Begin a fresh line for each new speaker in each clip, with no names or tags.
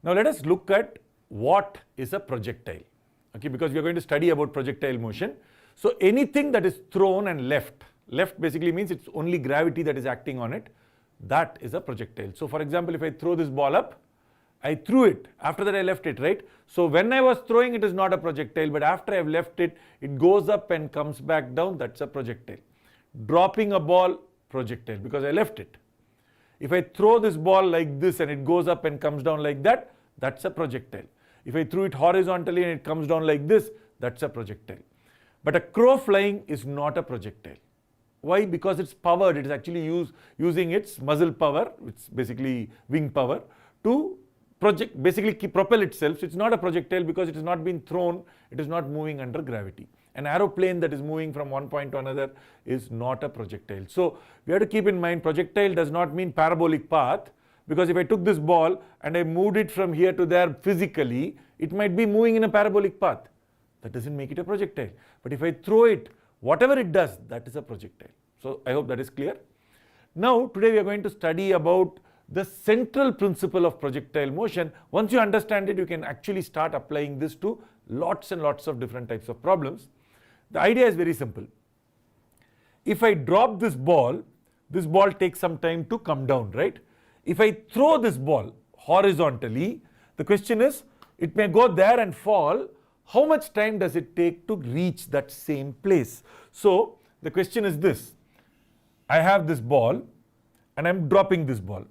Now let us look at what is a projectile. Okay, because we are going to study about projectile motion. So anything that is thrown and left basically means it's only gravity that is acting on it. That is a projectile. So for example, if I throw this ball up, I threw it. After that I left it, right? So when I was throwing, it is not a projectile, but after I have left it, it goes up and comes back down. That's a projectile. Dropping a ball, projectile, because I left it. If I throw this ball like this and it goes up and comes down like that, that's a projectile. If I threw it horizontally and it comes down like this, that's a projectile. But a crow flying is not a projectile. Why? Because it's powered. It is actually using its muzzle power, it's basically wing power, to basically propel itself. So it's not a projectile because it has not been thrown, it is not moving under gravity. An aeroplane that is moving from one point to another is not a projectile. So we have to keep in mind, projectile does not mean parabolic path, because if I took this ball and I moved it from here to there physically, it might be moving in a parabolic path. That doesn't make it a projectile. But if I throw it, whatever it does, that is a projectile. So I hope that is clear. Now today we are going to study about the central principle of projectile motion. Once you understand it, you can actually start applying this to lots and lots of different types of problems. The idea is very simple. If I drop this ball takes some time to come down, right? If I throw this ball horizontally, the question is, it may go there and fall. How much time does it take to reach that same place? So the question is this. I have this ball and I'm dropping this ball.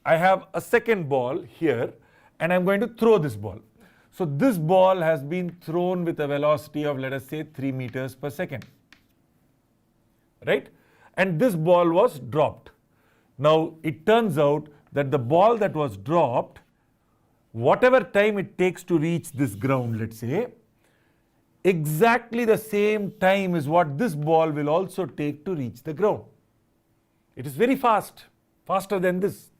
I have a second ball here and I'm going to throw this ball. So this ball has been thrown with a velocity of, let us say, 3 meters per second, right? And this ball was dropped. Now it turns out that the ball that was dropped, whatever time it takes to reach this ground, let's say, exactly the same time is what this ball will also take to reach the ground. It is very fast, faster than this.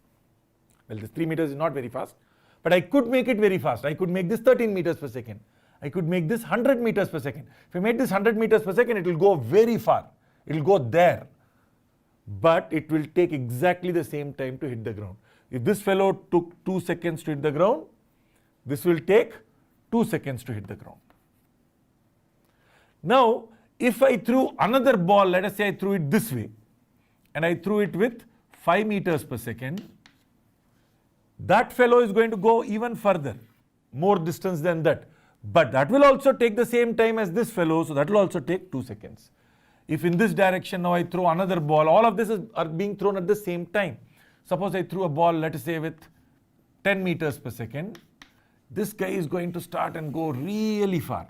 Well, this 3 meters is not very fast, but I could make it very fast. I could make this 13 meters per second. I could make this 100 meters per second. If I made this 100 meters per second, it will go very far. It will go there. But it will take exactly the same time to hit the ground. If this fellow took 2 seconds to hit the ground, this will take 2 seconds to hit the ground. Now, if I threw another ball, let us say I threw it this way, and I threw it with 5 meters per second, that fellow is going to go even further, more distance than that. But that will also take the same time as this fellow, so that will also take 2 seconds. If in this direction now I throw another ball, all of this are being thrown at the same time. Suppose I threw a ball, let us say with 10 meters per second, this guy is going to start and go really far.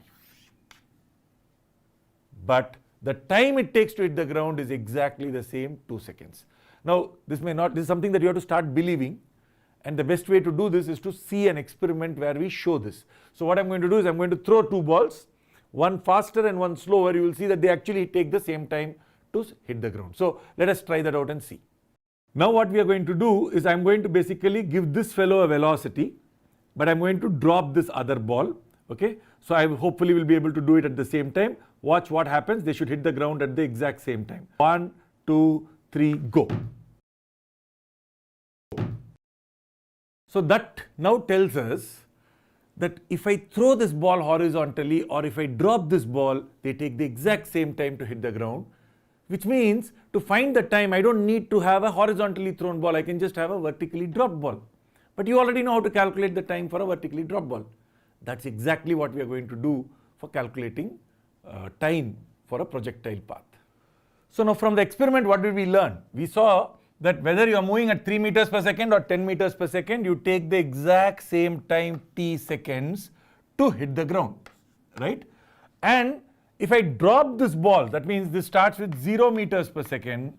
But the time it takes to hit the ground is exactly the same, 2 seconds. Now, this is something that you have to start believing. And the best way to do this is to see an experiment where we show this. So what I'm going to do is I'm going to throw 2 balls, one faster and one slower. You will see that they actually take the same time to hit the ground. So let us try that out and see. Now what we are going to do is I'm going to basically give this fellow a velocity, but I'm going to drop this other ball. Okay, so I hopefully will be able to do it at the same time. Watch what happens. They should hit the ground at the exact same time. 1, 2, 3, go. So that now tells us that if I throw this ball horizontally or if I drop this ball, they take the exact same time to hit the ground, which means to find the time, I don't need to have a horizontally thrown ball. I can just have a vertically dropped ball. But you already know how to calculate the time for a vertically dropped ball. That's exactly what we are going to do for calculating time for a projectile path. So now from the experiment, what did we learn? We saw that whether you are moving at 3 meters per second or 10 meters per second, you take the exact same time t seconds to hit the ground, right? And if I drop this ball, that means this starts with 0 meters per second,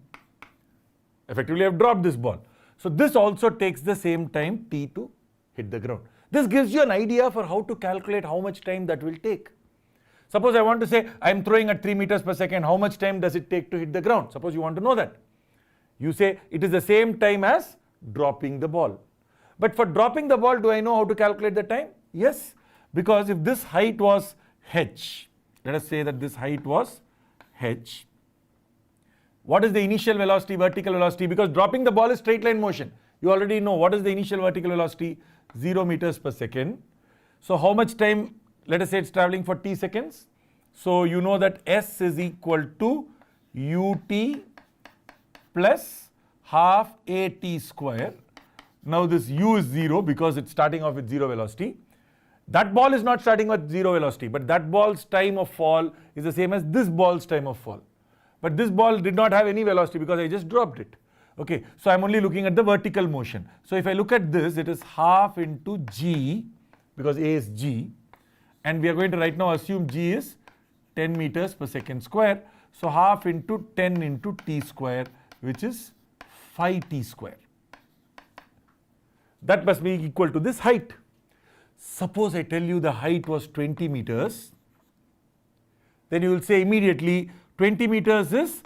effectively I have dropped this ball. So this also takes the same time t to hit the ground. This gives you an idea for how to calculate how much time that will take. Suppose I want to say I am throwing at 3 meters per second, how much time does it take to hit the ground? Suppose you want to know that. You say it is the same time as dropping the ball. But for dropping the ball, do I know how to calculate the time? Yes, because if this height was h, let us say that this height was h. What is the initial velocity, vertical velocity? Because dropping the ball is straight line motion. You already know what is the initial vertical velocity, 0 meters per second. So how much time, let us say it's traveling for t seconds. So you know that s is equal to ut plus half at square. Now this u is 0 because it's starting off with 0 velocity. That ball is not starting with 0 velocity, but that ball's time of fall is the same as this ball's time of fall. But this ball did not have any velocity because I just dropped it. Okay, so I'm only looking at the vertical motion. So if I look at this, it is half into g, because a is g, and we are going to right now assume g is 10 meters per second square. So half into 10 into t square, which is 5t square. That must be equal to this height. Suppose I tell you the height was 20 meters, then you will say immediately 20 meters is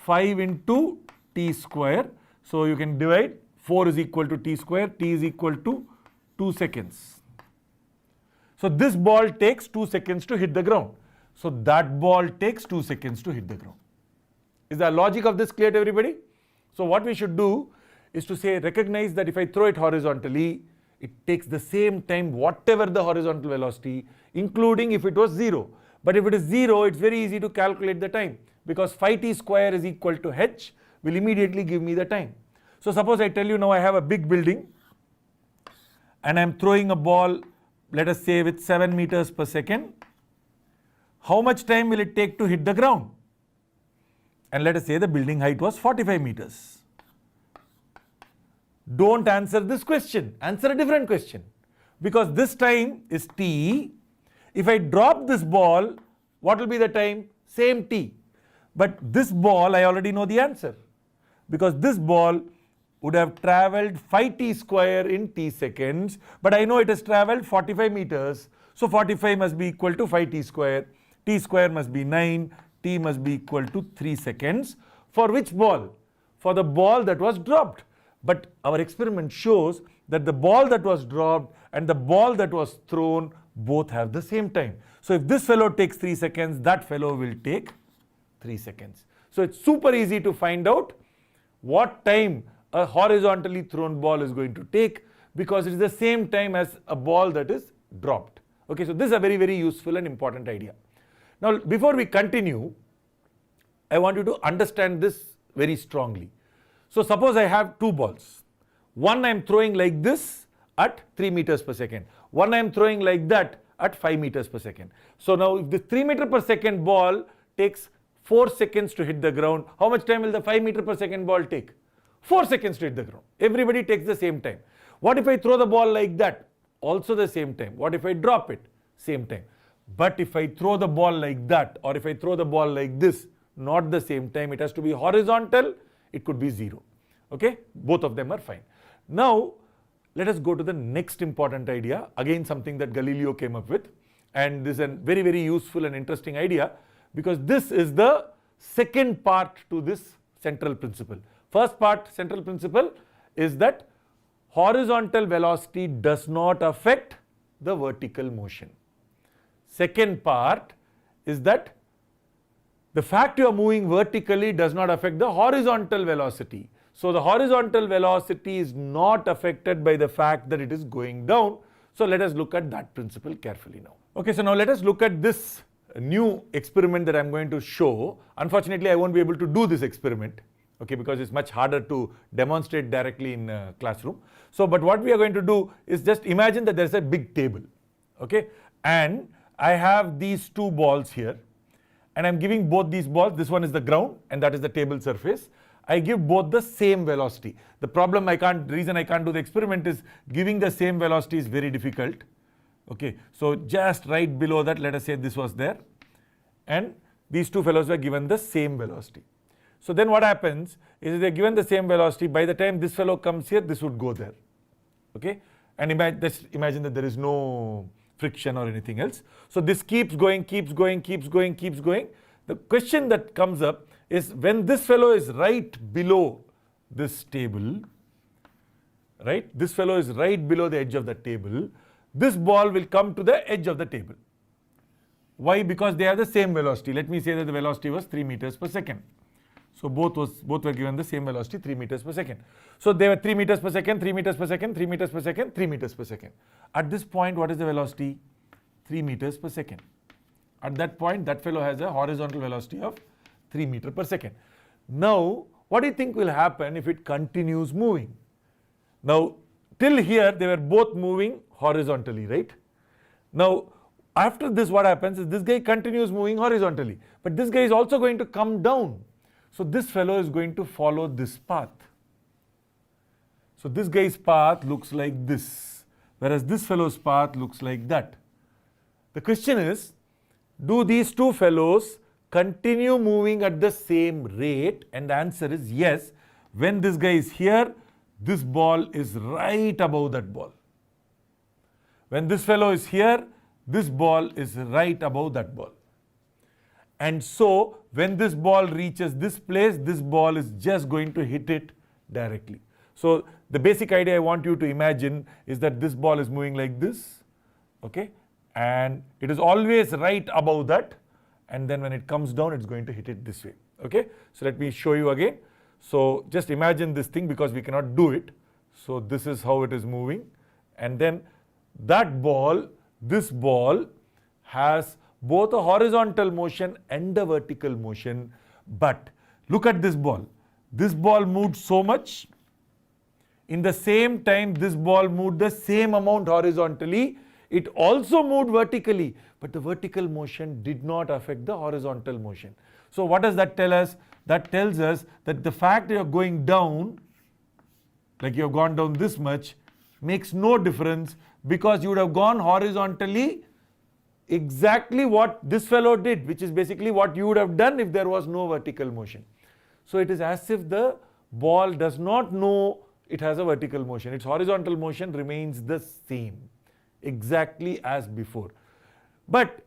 5 into t square. So you can divide, 4 is equal to t square, t is equal to 2 seconds. So this ball takes 2 seconds to hit the ground. So that ball takes 2 seconds to hit the ground. Is the logic of this clear to everybody? So what we should do is to say, recognize that if I throw it horizontally, it takes the same time whatever the horizontal velocity, including if it was 0. But if it is 0, it's very easy to calculate the time, because 5t square is equal to h will immediately give me the time. So suppose I tell you now I have a big building and I'm throwing a ball, let us say with 7 meters per second. How much time will it take to hit the ground? And let us say the building height was 45 meters. Don't answer this question, answer a different question, because this time is t. If I drop this ball, what will be the time? Same t. But this ball, I already know the answer, because this ball would have travelled 5t square in t seconds, but I know it has travelled 45 meters. So 45 must be equal to 5t square, t square must be 9, t must be equal to 3 seconds. For which ball? For the ball that was dropped. But our experiment shows that the ball that was dropped and the ball that was thrown both have the same time. So if this fellow takes 3 seconds, that fellow will take 3 seconds. So it's super easy to find out what time a horizontally thrown ball is going to take, because it is the same time as a ball that is dropped. Okay, so this is a very, very useful and important idea. Now, before we continue, I want you to understand this very strongly. So suppose I have two balls. One I am throwing like this at 3 meters per second. One I am throwing like that at 5 meters per second. So now if the 3 meter per second ball takes 4 seconds to hit the ground, how much time will the 5 meter per second ball take? 4 seconds to hit the ground. Everybody takes the same time. What if I throw the ball like that? Also the same time. What if I drop it? Same time. But if I throw the ball like that, or if I throw the ball like this, not the same time. It has to be horizontal. It could be 0. Okay, both of them are fine. Now let us go to the next important idea, again something that Galileo came up with, and this is a very, very useful and interesting idea, because this is the second part to this central principle. First part, central principle, is that horizontal velocity does not affect the vertical motion. Second part is that the fact you are moving vertically does not affect the horizontal velocity. So the horizontal velocity is not affected by the fact that it is going down. So let us look at that principle carefully now. Okay, so now let us look at this new experiment that I am going to show. Unfortunately, I won't be able to do this experiment, okay, because it's much harder to demonstrate directly in a classroom. So, but what we are going to do is just imagine that there is a big table, okay, and I have these two balls here, and I'm giving both these balls, this one is the ground and that is the table surface. I give both the same velocity. The reason I can't do the experiment is giving the same velocity is very difficult. Okay, so just right below that, let us say this was there, and these two fellows were given the same velocity. So then what happens is they're given the same velocity. By the time this fellow comes here, this would go there. Okay, and imagine that there is no friction or anything else. So this keeps going, keeps going, keeps going, keeps going. The question that comes up is, when this fellow is right below this table, right? This fellow is right below the edge of the table. This ball will come to the edge of the table. Why? Because they have the same velocity. Let me say that the velocity was 3 meters per second. So both were given the same velocity, 3 meters per second. So they were 3 meters per second, 3 meters per second, 3 meters per second, 3 meters per second. At this point, what is the velocity? 3 meters per second. At that point, that fellow has a horizontal velocity of 3 meters per second. Now, what do you think will happen if it continues moving? Now, till here, they were both moving horizontally, right? Now, after this, what happens is this guy continues moving horizontally, but this guy is also going to come down. So this fellow is going to follow this path. So this guy's path looks like this, whereas this fellow's path looks like that. The question is, do these two fellows continue moving at the same rate? And the answer is yes. When this guy is here, this ball is right above that ball. When this fellow is here, this ball is right above that ball. And so, when this ball reaches this place, this ball is just going to hit it directly. So, the basic idea I want you to imagine is that this ball is moving like this, okay? And it is always right above that. And then when it comes down, it's going to hit it this way, okay? So, let me show you again. So, just imagine this thing because we cannot do it. So, this is how it is moving. And then that ball, this ball has both a horizontal motion and a vertical motion. But look at this ball. This ball moved so much. In the same time, this ball moved the same amount horizontally. It also moved vertically, but the vertical motion did not affect the horizontal motion. So what does that tell us? That tells us that the fact that you're going down, like you have gone down this much, makes no difference because you would have gone horizontally exactly what this fellow did, which is basically what you would have done if there was no vertical motion. So it is as if the ball does not know it has a vertical motion. Its horizontal motion remains the same, exactly as before. But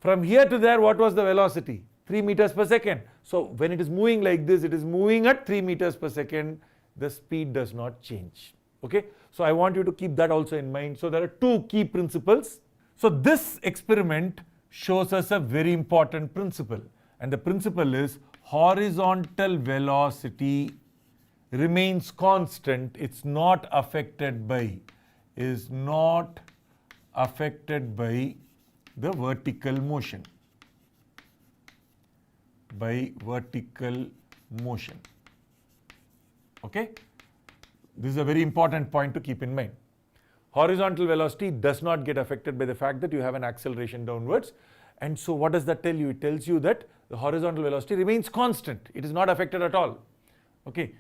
from here to there, what was the velocity? 3 meters per second. So when it is moving like this, it is moving at 3 meters per second. The speed does not change. Okay, so I want you to keep that also in mind. So there are two key principles. So this experiment shows us a very important principle, and the principle is horizontal velocity remains constant. It's not affected by, is not affected by the vertical motion. By vertical motion. Okay? This is a very important point to keep in mind. Horizontal velocity does not get affected by the fact that you have an acceleration downwards. And so what does that tell you? It tells you that the horizontal velocity remains constant. It is not affected at all. Okay.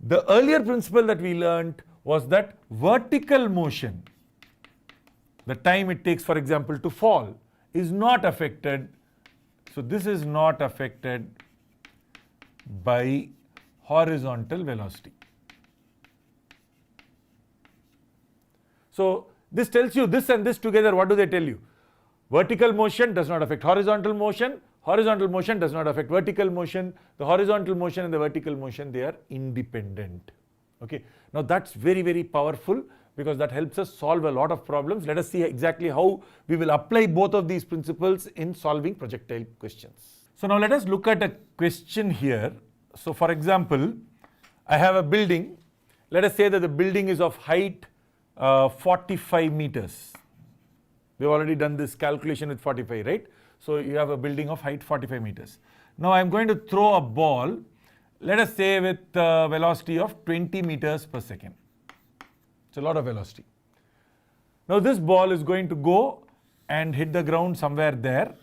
The earlier principle that we learned was that vertical motion, the time it takes, for example, to fall, is not affected. So this is not affected by horizontal velocity. So this tells you this and this together. What do they tell you? Vertical motion does not affect horizontal motion. Horizontal motion does not affect vertical motion. The horizontal motion and the vertical motion, they are independent. Okay. Now that's very, very powerful because that helps us solve a lot of problems. Let us see exactly how we will apply both of these principles in solving projectile questions. So now let us look at a question here. So for example, I have a building. Let us say that the building is of height 45 meters. We've already done this calculation with 45, right? So you have a building of height 45 meters. Now I'm going to throw a ball, let us say with a velocity of 20 meters per second. It's a lot of velocity. Now this ball is going to go and hit the ground somewhere there.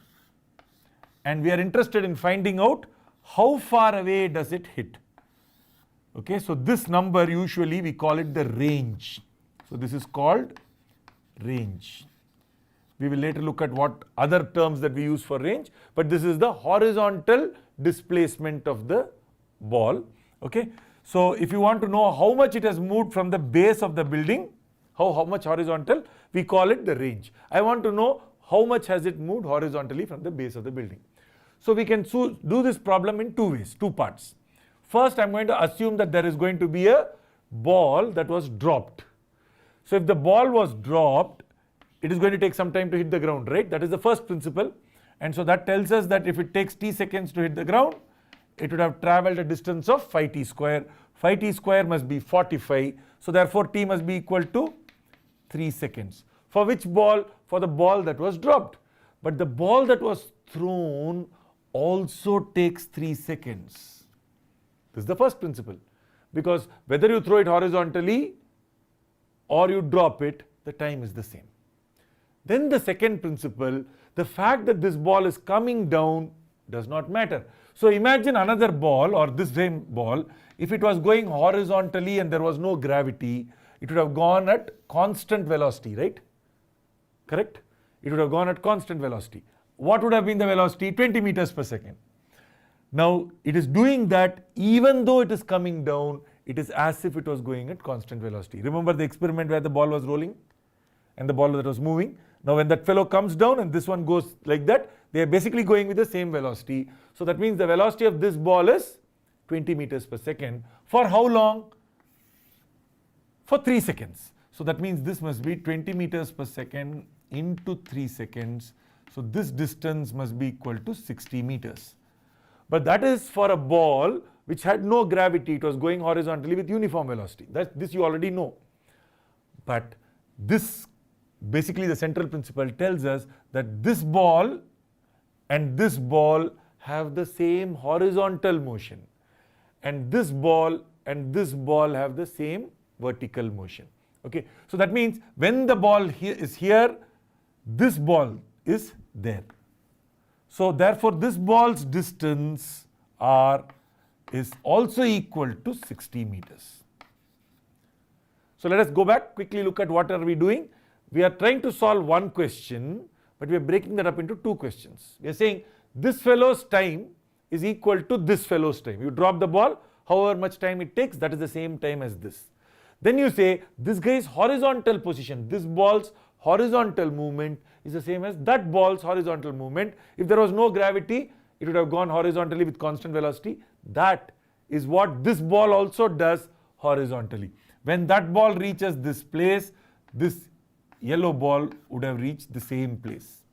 And we are interested in finding out how far away does it hit. Okay, so this number usually we call it the range. So this is called range. We will later look at what other terms that we use for range, but this is the horizontal displacement of the ball. Okay, so if you want to know how much it has moved from the base of the building, how much horizontal, we call it the range. I want to know how much has it moved horizontally from the base of the building. So we can do this problem in two ways, two parts. First, I'm going to assume that there is going to be a ball that was dropped. So if the ball was dropped, it is going to take some time to hit the ground, right? That is the first principle. And so that tells us that if it takes t seconds to hit the ground, it would have traveled a distance of 5t square. 5t square must be 45. So therefore t must be equal to 3 seconds. For which ball? For the ball that was dropped. But the ball that was thrown also takes 3 seconds. This is the first principle. Because whether you throw it horizontally or you drop it, the time is the same. Then the second principle, the fact that this ball is coming down does not matter. So imagine another ball or this same ball, if it was going horizontally and there was no gravity, it would have gone at constant velocity, right? Correct? It would have gone at constant velocity. What would have been the velocity? 20 meters per second. Now it is doing that even though it is coming down, it is as if it was going at constant velocity. Remember the experiment where the ball was rolling and the ball that was moving? Now when that fellow comes down and this one goes like that, they are basically going with the same velocity. So that means the velocity of this ball is 20 meters per second. For how long? For 3 seconds. So that means this must be 20 meters per second into 3 seconds. So this distance must be equal to 60 meters. But that is for a ball which had no gravity. It was going horizontally with uniform velocity. This you already know. But this, basically the central principle tells us that this ball and this ball have the same horizontal motion. And this ball and this ball have the same vertical motion. Okay, so that means when the ball is here, this ball is there. So therefore this ball's distance r is also equal to 60 meters. So let us go back, quickly look at what are we doing. We are trying to solve one question, but we are breaking that up into two questions. We are saying this fellow's time is equal to this fellow's time. You drop the ball, however much time it takes, that is the same time as this. Then you say this guy's horizontal position, this ball's horizontal movement is the same as that ball's horizontal movement. If there was no gravity, it would have gone horizontally with constant velocity. That is what this ball also does horizontally. When that ball reaches this place, this yellow ball would have reached the same place.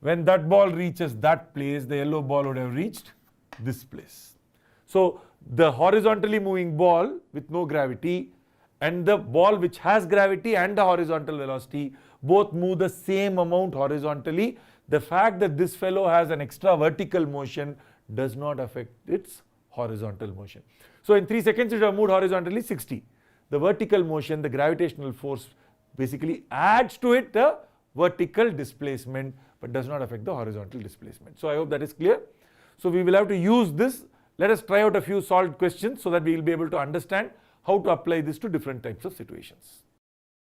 When that ball reaches that place, the yellow ball would have reached this place. So the horizontally moving ball with no gravity and the ball which has gravity and the horizontal velocity both move the same amount horizontally. The fact that this fellow has an extra vertical motion does not affect its horizontal motion. So in 3 seconds it would have moved horizontally 60. The vertical motion, the gravitational force basically adds to it the vertical displacement but does not affect the horizontal displacement. So I hope that is clear. So we will have to use this. Let us try out a few solved questions so that we will be able to understand how to apply this to different types of situations.